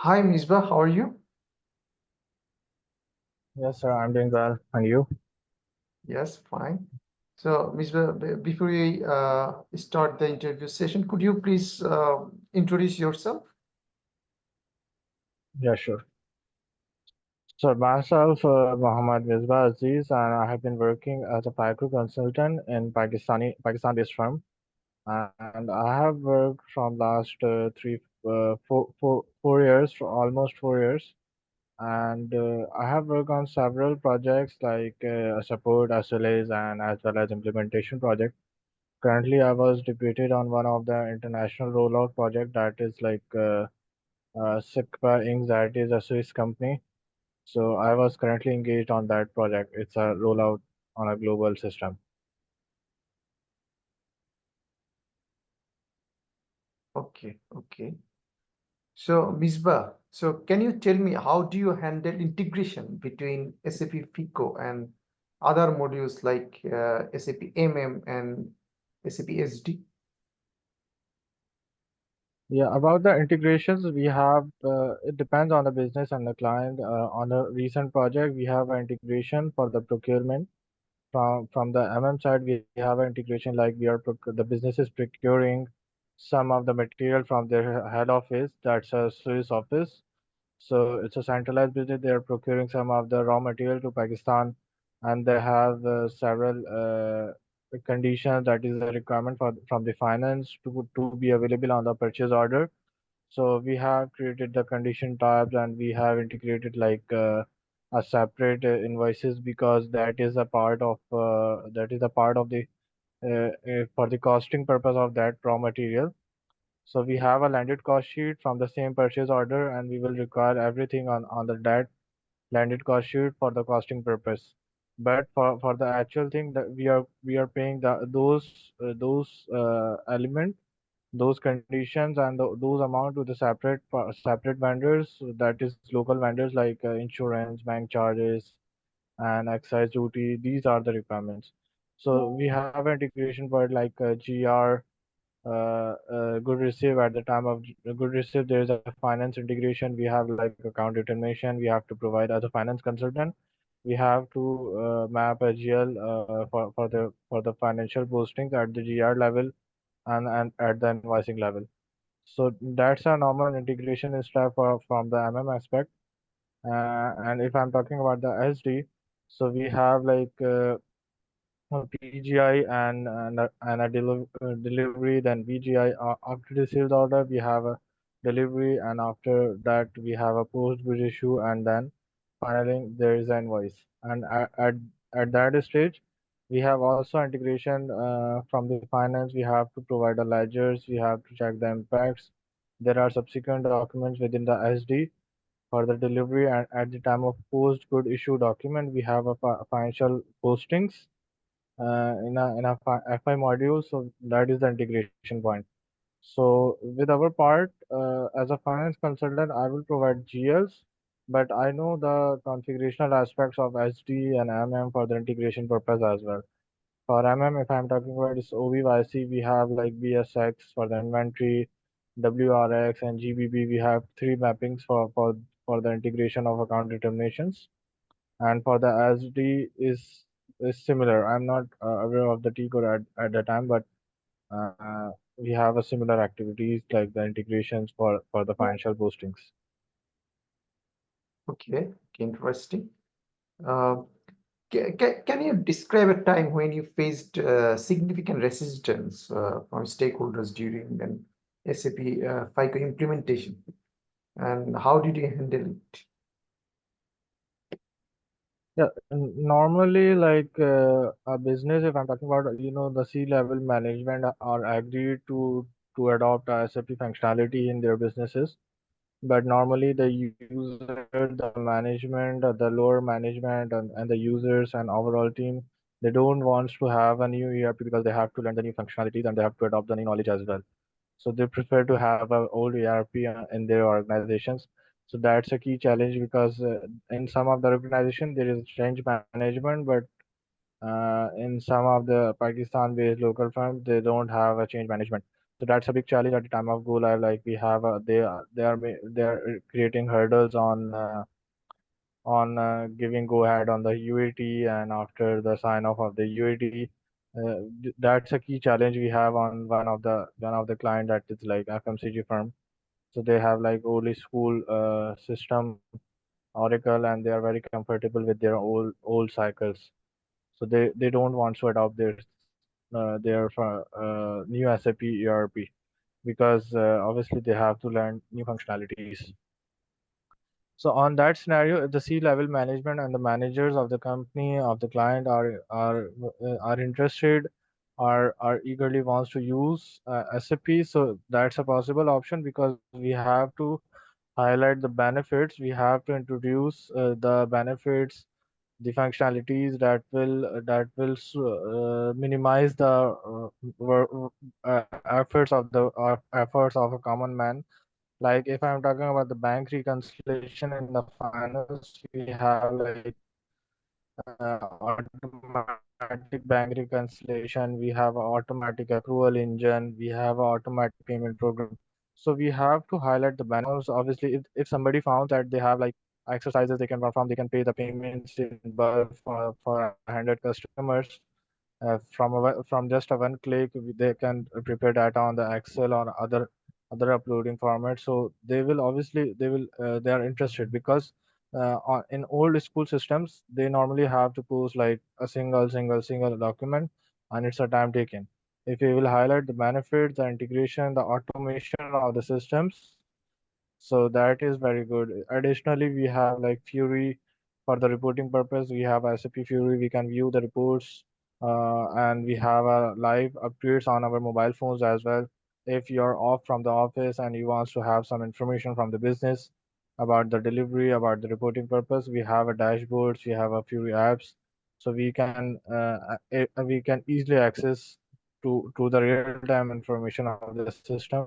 Hi, Misbah, how are you? Yes, sir, I'm doing well. And you? Yes, fine. So, Misbah, before we start the interview session, could you please introduce yourself? Yeah, sure. So myself, Mohammad Misbah Aziz, and I have been working as a FICO consultant in Pakistan-based firm, and I have worked from last 4 years, for almost 4 years, and I have worked on several projects like support, SLAs, and as well as implementation project. Currently, I was deputed on one of the international rollout project that is like Sikpa Inc. That is a Swiss company. So I was currently engaged on that project. It's a rollout on a global system. Okay, okay. So, Misbah, so can you tell me how do you handle integration between SAP FICO and other modules like SAP MM and SAP SD? Yeah, about the integrations, we have it depends on the business and the client. On a recent project, we have an integration for the procurement. From the MM side, we have an integration like the business is procuring some of the material from their head office, that's a Swiss office. So it's a centralized business. They are procuring some of the raw material to Pakistan, and they have several conditions that is a requirement from the finance to be available on the purchase order. So we have created the condition types, and we have integrated like a separate invoices because that is a part of the for the costing purpose of that raw material. So we have a landed cost sheet from the same purchase order, and we will require everything on the that landed cost sheet for the costing purpose. But for the actual thing that we are paying those element, those conditions, and those amount to the separate vendors. That is local vendors like insurance, bank charges, and excise duty. These are the requirements. So we have an integration point like GR, good receive at the time of good receive. There is a finance integration. We have like account determination. We have to provide as a finance consultant. We have to map a GL for the financial postings at the GR level and at the invoicing level. So that's a normal integration step from the MM aspect. And if I'm talking about the SD, so we have like PGI and a delivery, then VGI. After received order, we have a delivery, and after that we have a post good issue, and then finally there is an invoice. And at that stage, we have also integration from the finance. We have to provide the ledgers. We have to check the impacts. There are subsequent documents within the SD for the delivery, and at the time of post good issue document, we have a financial postings in a FI module. So that is the integration point. So with our part, as a finance consultant, I will provide GLs, but I know the configurational aspects of SD and MM for the integration purpose as well. For MM, if I'm talking about this OVYC, we have like BSX for the inventory, WRX and GBB. We have three mappings for the integration of account determinations. And for the SD is similar. I'm not aware of the T code at the time, but we have a similar activities like the integrations for the financial postings. Okay, okay, interesting. Uh, can you describe a time when you faced significant resistance from stakeholders during an SAP FICO implementation, and how did you handle it? Yeah, normally like a business, if I'm talking about, the C-level management are agreed to adopt a SAP functionality in their businesses. But normally the user, the management, the lower management, and the users and overall team, they don't want to have a new ERP because they have to learn the new functionalities and they have to adopt the new knowledge as well. So they prefer to have an old ERP in their organizations. So that's a key challenge because in some of the organization there is change management, but in some of the Pakistan-based local firms they don't have a change management. So that's a big challenge at the time of go live. Like we have, they are creating hurdles on giving go ahead on the UAT and after the sign off of the UAT. That's a key challenge we have on one of the client that is like FMCG firm. So they have like old school system Oracle, and they are very comfortable with their old cycles. So they don't want to adopt their new SAP ERP because obviously they have to learn new functionalities. So on that scenario, if the C-level management and the managers of the company of the client are interested, are eagerly wants to use SAP, so that's a possible option because we have to highlight the benefits. We have to introduce the benefits, the functionalities that will minimize the efforts of a common man. Like if I'm talking about the bank reconciliation in the finance, we have like automatic bank reconciliation, we have automatic accrual engine, we have automatic payment program. So we have to highlight the benefits. Obviously, if somebody found that they have like exercises they can perform, they can pay the payments in bulk for 100 customers from just a one click. They can prepare data on the Excel or other uploading formats. So they are interested because in old school systems they normally have to post like a single document, and it's a time taken. If we will highlight the benefits, the integration, the automation of the systems, so that is very good. Additionally, we have like Fury for the reporting purpose. We have SAP Fury. We can view the reports, and we have live updates on our mobile phones as well. If you're off from the office and you want to have some information from the business about the delivery, about the reporting purpose, we have a dashboards. We have a Fury apps, so we can easily access to the real time information of the system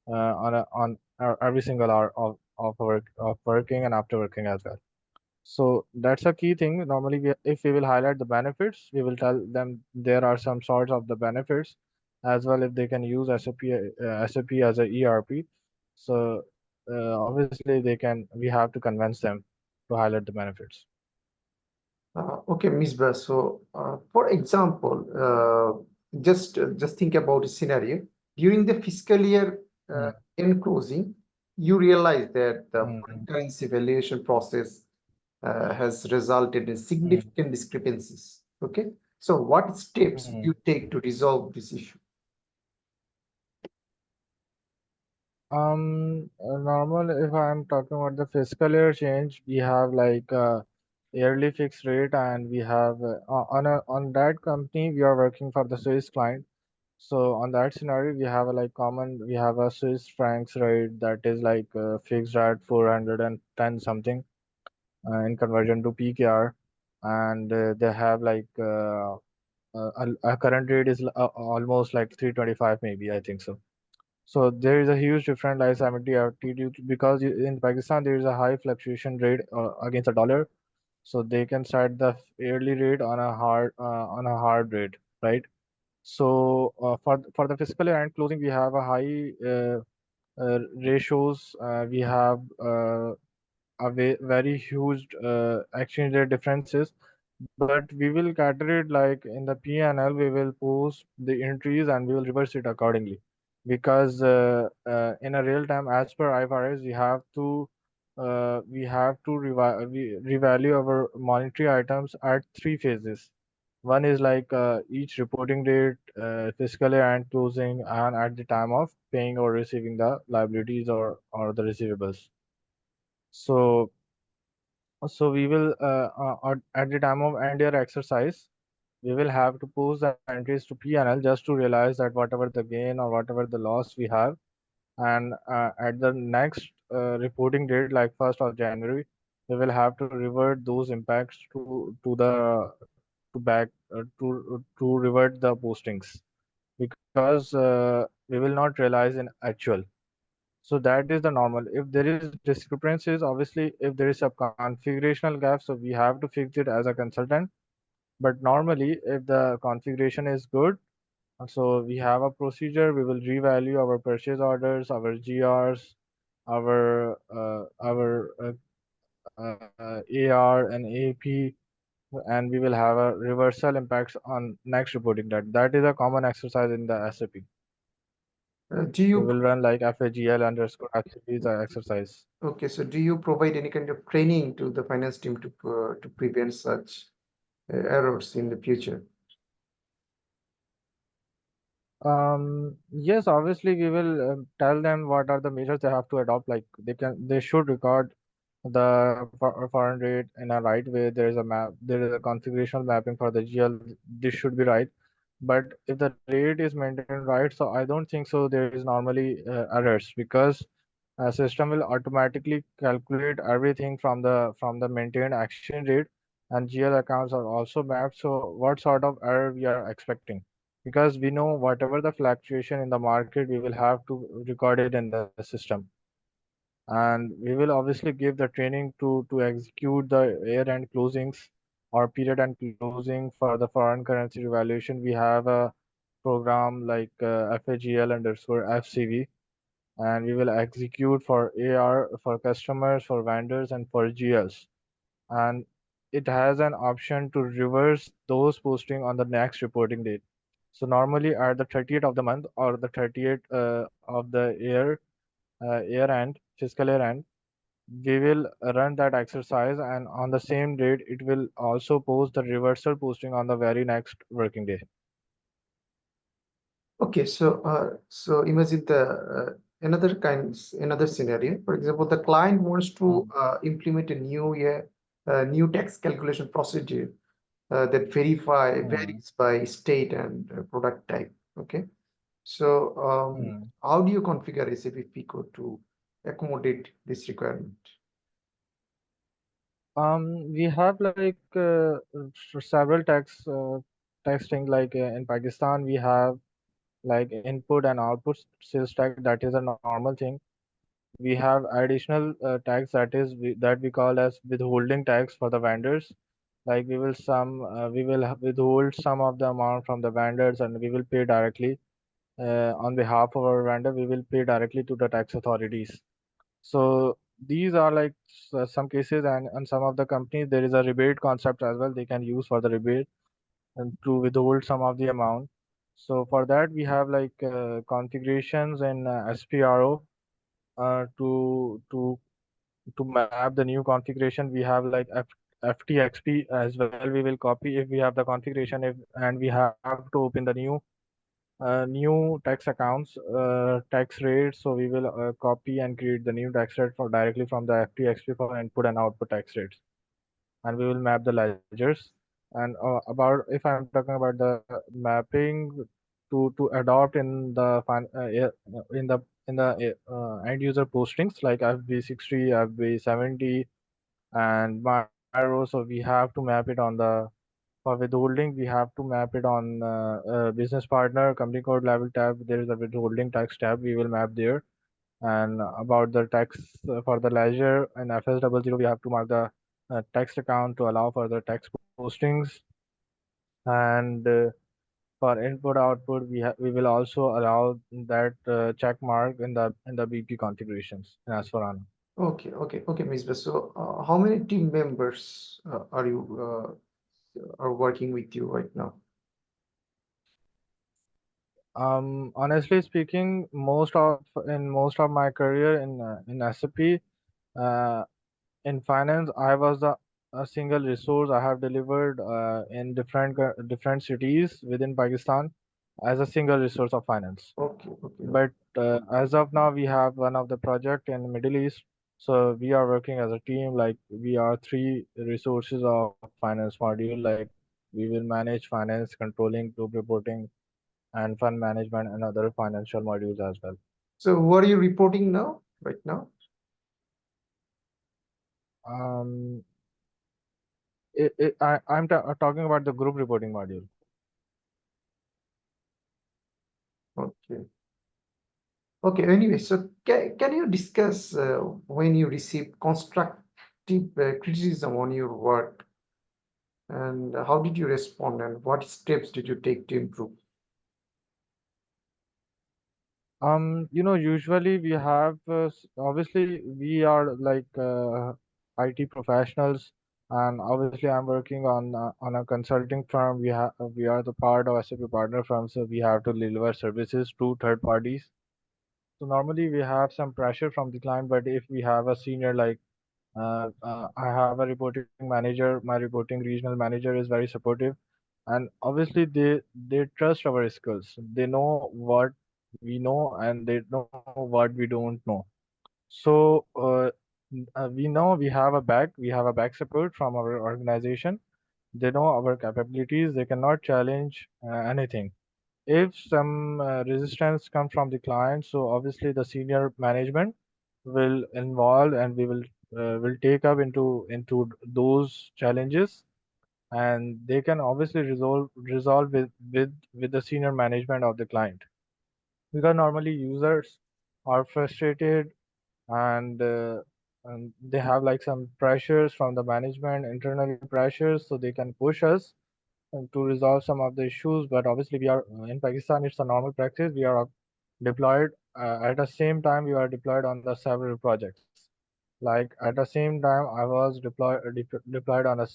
on every single hour of working and after working as well. So that's a key thing. Normally, if we will highlight the benefits, we will tell them there are some sorts of the benefits as well if they can use SAP as a ERP. So obviously they can. We have to convince them to highlight the benefits. Okay, Misbah. So, for example, just think about a scenario during the fiscal year Mm, end closing, you realize that the mm, foreign currency valuation process has resulted in mm, significant discrepancies. Okay, so what steps mm. you take to resolve this issue? Normal, if I'm talking about the fiscal year change, we have like yearly fixed rate, and we have on that company we are working for the Swiss client. So on that scenario, we have a Swiss francs rate that is like fixed at 410 something in conversion to PKR, and they have like a current rate is almost like 325 maybe, I think so. So there is a huge difference like 70 due because in Pakistan there is a high fluctuation rate against the dollar, so they can set the yearly rate on a hard rate, right? So for the fiscal year end closing, we have a high ratios. We have very huge exchange rate differences, but we will cater it like in the P&L. We will post the entries and we will reverse it accordingly, because in a real time, as per IFRS, we revalue our monetary items at three phases. One is like each reporting date, fiscal year end closing, and at the time of paying or receiving the liabilities or the receivables. So we will at the time of end year exercise, we will have to post the entries to P&L just to realize that whatever the gain or whatever the loss we have, and at the next reporting date, like 1st of January, we will have to revert those impacts to back to revert the postings, because we will not realize in actual. So that is the normal. If there is discrepancies, obviously, if there is a configurational gap, so we have to fix it as a consultant. But normally, if the configuration is good, So we have a procedure. We will revalue our purchase orders, our GRs, our AR and AP, and we will have a reversal impacts on next reporting date. That is a common exercise in the SAP. Do We you will run like FAGL underscore FCP is a exercise. Okay, so do you provide any kind of training to the finance team to prevent such errors in the future? Yes, obviously we will tell them what are the measures they have to adopt. Like they should record the foreign rate in a right way. There is a map, there is a configurational mapping for the GL. This should be right. But if the rate is maintained right, so I don't think so. There is normally errors because system will automatically calculate everything from the maintained exchange rate, and GL accounts are also mapped. So what sort of error we are expecting? Because we know whatever the fluctuation in the market, we will have to record it in the system, and we will obviously give the training to execute the year end closings or period end closing for the foreign currency revaluation. We have a program like FAGL underscore FCV, and we will execute for AR, for customers, for vendors, and for GLs. And it has an option to reverse those posting on the next reporting date. So normally at the 30th of the month or the 30th of the year end, fiscal year end, we will run that exercise, and on the same date it will also post the reversal posting on the very next working day. Okay, so imagine the another scenario. For example, the client wants to Hmm. implement a new tax calculation procedure that Hmm. varies by state and product type. Okay, so Hmm. how do you configure SAP FICO to accommodate this requirement? We have like several texting like in Pakistan we have like input and output sales tax, that is a normal thing. We have additional tax that we call as withholding tax for the vendors. Like we will withhold some of the amount from the vendors, and we will pay directly on behalf of our vendor. We will pay directly to the tax authorities. So these are like some cases, and some of the companies there is a rebate concept as well. They can use for the rebate and to withhold some of the amount. So for that we have like configurations in SPRO to map the new configuration. We have like FTXP as well. We will copy if we have the configuration, if and we have to open the new tax accounts, tax rates. So we will copy and create the new tax rate for directly from the FTXP for input and output tax rates, and we will map the ledgers. And about if I'm talking about the mapping to adopt in the end user postings like FB60, FB70, and Myro. So we have to map it on the for withholding. We have to map it on business partner company code level tab. There is a withholding tax tab. We will map there. And about the tax for the ledger and FS00, we have to mark the text account to allow for the tax postings. And for input output, we will also allow that check mark in the BP configurations in Asforana. Okay, Ms. So, how many team members are working with you right now? Honestly speaking, most of my career in SAP, uh, in finance, I was a single resource. I have delivered in different cities within Pakistan as a single resource of finance. Okay. But as of now, we have one of the project in Middle East. So we are working as a team. Like we are three resources of finance module. Like we will manage finance, controlling, group reporting, and fund management and other financial modules as well. So, what are you reporting now, right now? Um, talking about the group reporting module. Okay. Okay, anyway, so can you discuss when you receive constructive criticism on your work, and how did you respond, and what steps did you take to improve? Usually we have obviously we are like IT professionals, and obviously I'm working on a consulting firm. We are the part of SAP partner firm, so we have to deliver services to third parties. So normally we have some pressure from the client, but if we have a senior like I have a reporting manager, my reporting regional manager is very supportive, and obviously they trust our skills. They know what we know and they know what we don't know. So we know we have a back support from our organization. They know our capabilities. They cannot challenge anything. If some resistance comes from the client, so obviously the senior management will involve and we will take up into those challenges, and they can obviously resolve with the senior management of the client, because normally users are frustrated, and they have like some pressures from the management, internal pressures, so they can push us to resolve some of the issues. But obviously we are in Pakistan, it's a normal practice. We are deployed at the same time we are deployed on the several projects. Like at the same time I was deployed on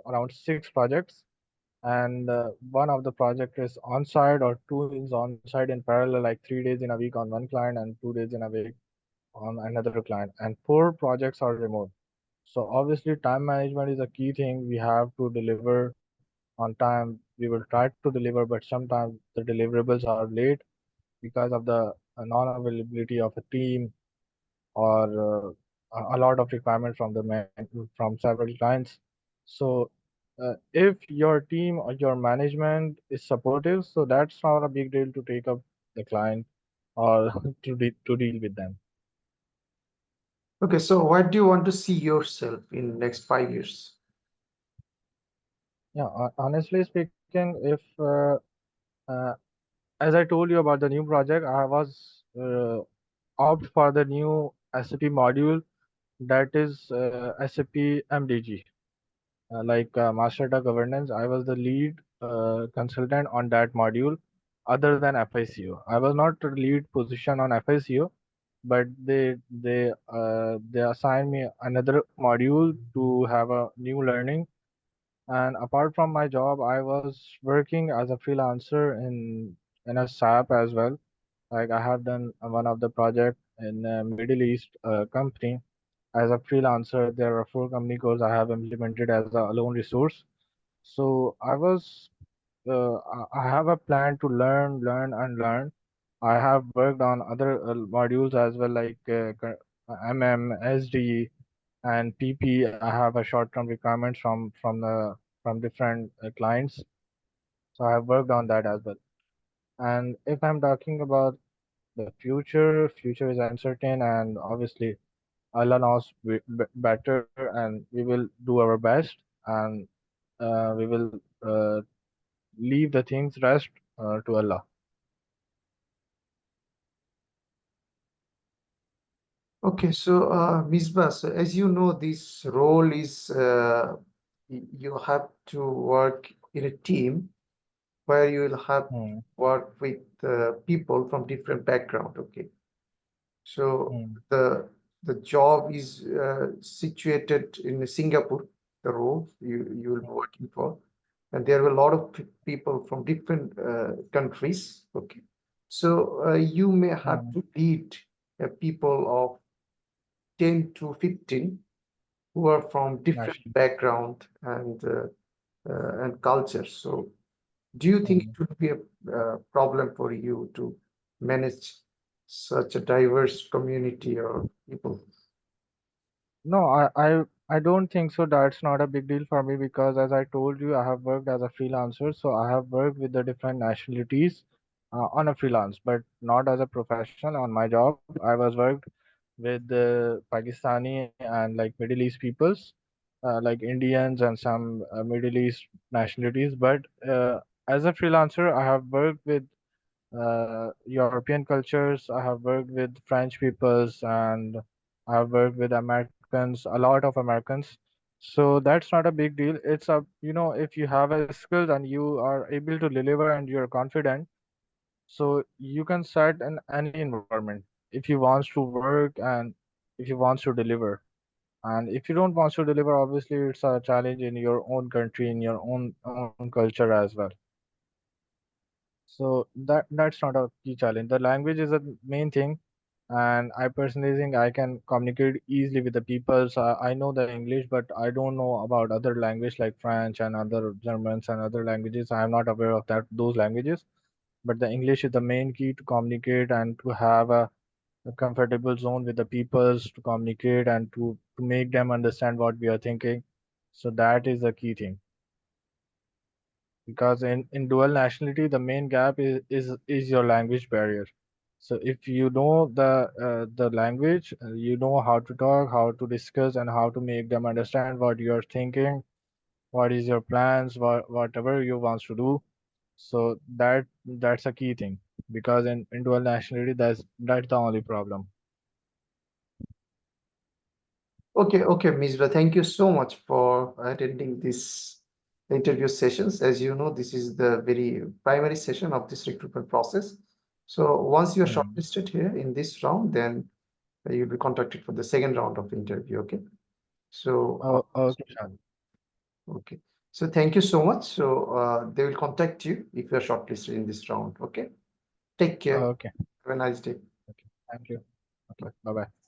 around 6 projects, and one of the project is on site or two is on site in parallel, like 3 days in a week on one client and 2 days in a week on another client, and 4 projects are remote. So obviously time management is a key thing. We have to deliver on time. We will try to deliver, but sometimes the deliverables are late because of the non-availability of a team, or a lot of requirements from from several clients. So if your team or your management is supportive, so that's not a big deal to take up the client or to deal with them. Okay, so what do you want to see yourself in next 5 years? Yeah, honestly speaking, if uh, as I told you about the new project, I was opt for the new SAP module, that is SAP MDG, Master Data Governance. I was the lead consultant on that module, other than FICO. I was not the lead position on FICO, but they assigned me another module to have a new learning. And apart from my job, I was working as a freelancer in a SAP as well. Like I have done one of the project in a Middle East company as a freelancer. There are 4 company codes I have implemented as a alone resource. So I have a plan to learn and learn. I have worked on other modules as well, like MM, SD, and PP. I have a short-term requirements from different clients, so I have worked on that as well. And if I'm talking about the future is uncertain, and obviously Allah knows better, and we will do our best, and we will leave the things rest to Allah. Okay, so Misbah, so as you know, this role is you have to work in a team where you will have Hmm, work with people from different background. Okay, so hmm, the job is situated in Singapore. The role you will be working for, and there are a lot of people from different countries. Okay, so you may have hmm. to lead people of 10 to 15 who are from different Actually, background and cultures. So, do you think hmm. it would be a problem for you to manage such a diverse community or people? No, I don't think so. That's not a big deal for me, because, as I told you, I have worked as a freelancer, so I have worked with the different nationalities on a freelance, but not as a professional. On my job, I was worked with Pakistani and like Middle East peoples, like Indians and some Middle East nationalities. But as a freelancer, I have worked with European cultures. I have worked with French peoples, and I have worked with Americans, a lot of Americans. So that's not a big deal. It's a, if you have a skills and you are able to deliver and you're confident, So you can set in any environment if you want to work and if you want to deliver. And if you don't want to deliver, obviously it's a challenge in your own country, in your own culture as well. So that's not a key challenge. The language is the main thing, and I personally think I can communicate easily with the people. So I know the English, but I don't know about other language like French and other Germans and other languages. I am not aware of that those languages. But the English is the main key to communicate and to have a comfortable zone with the peoples to communicate and to make them understand what we are thinking. So that is the key thing, because in dual nationality the main gap is your language barrier. So if you know the language, you know how to talk, how to discuss, and how to make them understand what you are thinking, what is your plans, whatever you want to do. So that's a key thing, because in dual nationality that's the only problem. Okay, Misra, thank you so much for attending this interview sessions. As you know, this is the very primary session of this recruitment process. So once you are Hmm. shortlisted here in this round, then you'll be contacted for the second round of interview. Okay. So, Oh, okay, Shad. okay. So thank you so much. So they will contact you if you are shortlisted in this round. Okay. Take care. Okay, Have a nice day. okay. Thank you. Okay, Bye. bye bye.